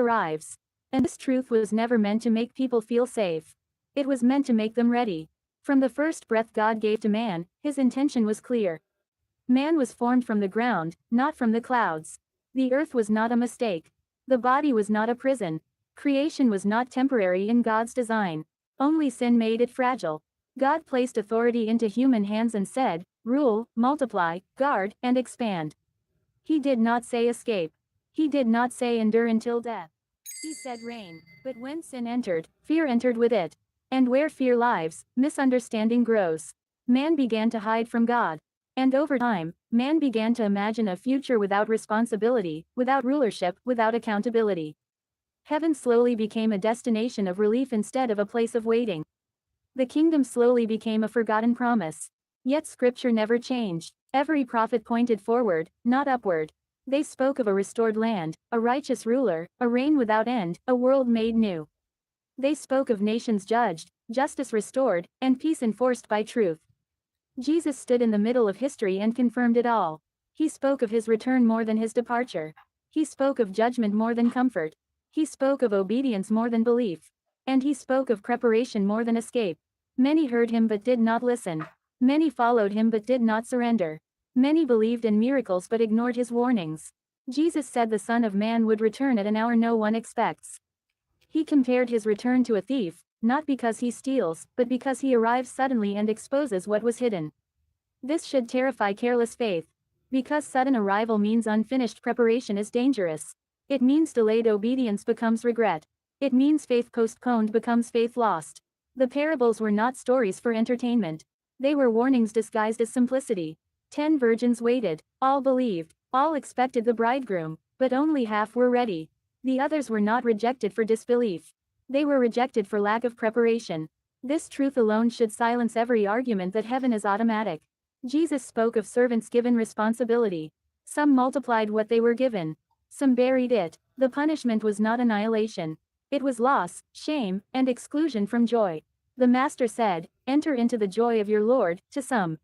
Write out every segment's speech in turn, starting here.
arrives. And this truth was never meant to make people feel safe. It was meant to make them ready. From the first breath God gave to man, his intention was clear. Man was formed from the ground, not from the clouds. The earth was not a mistake. The body was not a prison. Creation was not temporary in God's design. Only sin made it fragile. God placed authority into human hands and said, "Rule, multiply, guard, and expand." He did not say escape. He did not say endure until death. He said reign. But when sin entered, fear entered with it. And where fear lives, misunderstanding grows. Man began to hide from God. And over time, man began to imagine a future without responsibility, without rulership, without accountability. Heaven slowly became a destination of relief instead of a place of waiting. The kingdom slowly became a forgotten promise. Yet scripture never changed. Every prophet pointed forward, not upward. They spoke of a restored land, a righteous ruler, a reign without end, a world made new. They spoke of nations judged, justice restored, and peace enforced by truth. Jesus stood in the middle of history and confirmed it all. He spoke of his return more than his departure. He spoke of judgment more than comfort. He spoke of obedience more than belief. And he spoke of preparation more than escape. Many heard him but did not listen. Many followed him but did not surrender. Many believed in miracles but ignored his warnings. Jesus said the Son of Man would return at an hour no one expects. He compared his return to a thief, not because he steals, but because he arrives suddenly and exposes what was hidden. This should terrify careless faith. Because sudden arrival means unfinished preparation is dangerous. It means delayed obedience becomes regret. It means faith postponed becomes faith lost. The parables were not stories for entertainment. They were warnings disguised as simplicity. 10 virgins waited, all believed, all expected the bridegroom, but only half were ready. The others were not rejected for disbelief. They were rejected for lack of preparation. This truth alone should silence every argument that heaven is automatic. Jesus spoke of servants given responsibility. Some multiplied what they were given. Some buried it. The punishment was not annihilation. It was loss, shame, and exclusion from joy. The Master said, "Enter into the joy of your Lord," to some.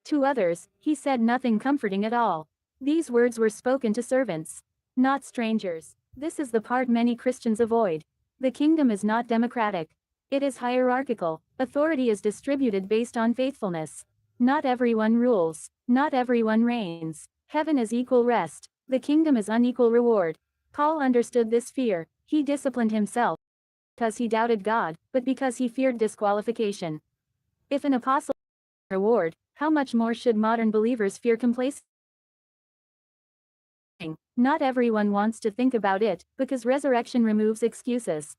To others, he said nothing comforting at all. These words were spoken to servants, not strangers. This is the part many Christians avoid. The kingdom is not democratic. It is hierarchical. Authority is distributed based on faithfulness. Not everyone rules. Not everyone reigns. Heaven is equal rest. The kingdom is unequal reward. Paul understood this fear. He disciplined himself because he doubted God, but because he feared disqualification. If an apostle reward, how much more should modern believers fear complacency? Not everyone wants to think about it, because resurrection removes excuses.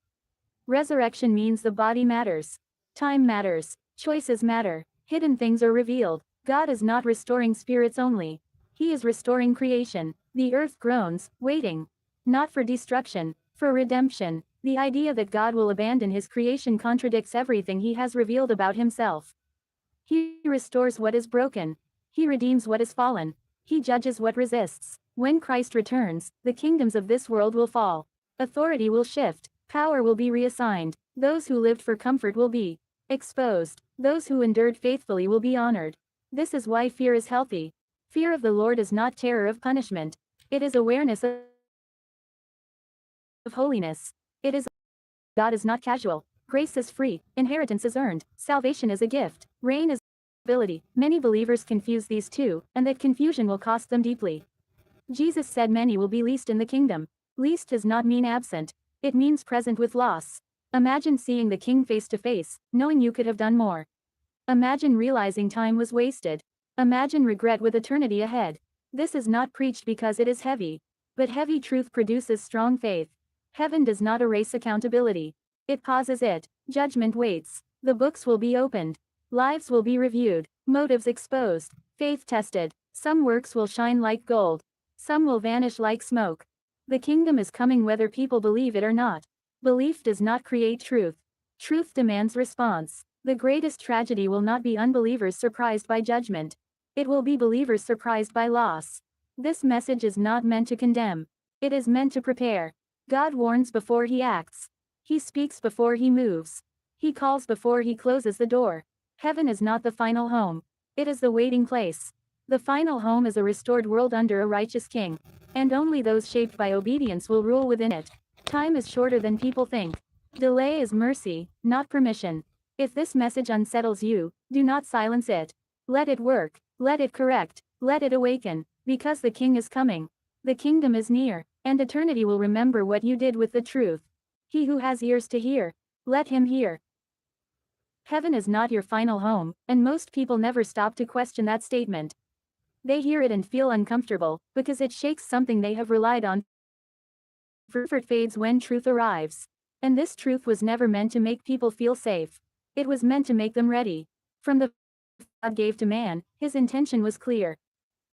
Resurrection means the body matters. Time matters. Choices matter. Hidden things are revealed. God is not restoring spirits only. He is restoring creation. The earth groans, waiting. Not for destruction, for redemption. The idea that God will abandon his creation contradicts everything he has revealed about himself. He restores what is broken. He redeems what is fallen. He judges what resists. When Christ returns, the kingdoms of this world will fall. Authority will shift. Power will be reassigned. Those who lived for comfort will be exposed. Those who endured faithfully will be honored. This is why fear is healthy. Fear of the Lord is not terror of punishment. It is awareness of holiness. It is God is not casual. Grace is free. Inheritance is earned. Salvation is a gift. Reign is ability. Many believers confuse these two, and that confusion will cost them deeply. Jesus said many will be least in the kingdom. Least does not mean absent. It means present with loss. Imagine seeing the king face to face, knowing you could have done more. Imagine realizing time was wasted. Imagine regret with eternity ahead. This is not preached because it is heavy. But heavy truth produces strong faith. Heaven does not erase accountability. It pauses it. Judgment waits. The books will be opened. Lives will be reviewed. Motives exposed. Faith tested. Some works will shine like gold. Some will vanish like smoke. The kingdom is coming whether people believe it or not. Belief does not create truth. Truth demands response. The greatest tragedy will not be unbelievers surprised by judgment. It will be believers surprised by loss. This message is not meant to condemn. It is meant to prepare. God warns before he acts. He speaks before he moves. He calls before he closes the door. Heaven is not the final home. It is the waiting place. The final home is a restored world under a righteous king. And only those shaped by obedience will rule within it. Time is shorter than people think. Delay is mercy, not permission. If this message unsettles you, do not silence it. Let it work, let it correct, let it awaken, because the King is coming. The kingdom is near, and eternity will remember what you did with the truth. He who has ears to hear, let him hear. Heaven is not your final home, and most people never stop to question that statement. They hear it and feel uncomfortable, because it shakes something they have relied on. Comfort fades when truth arrives. And this truth was never meant to make people feel safe. It was meant to make them ready. From the God gave to man, his intention was clear.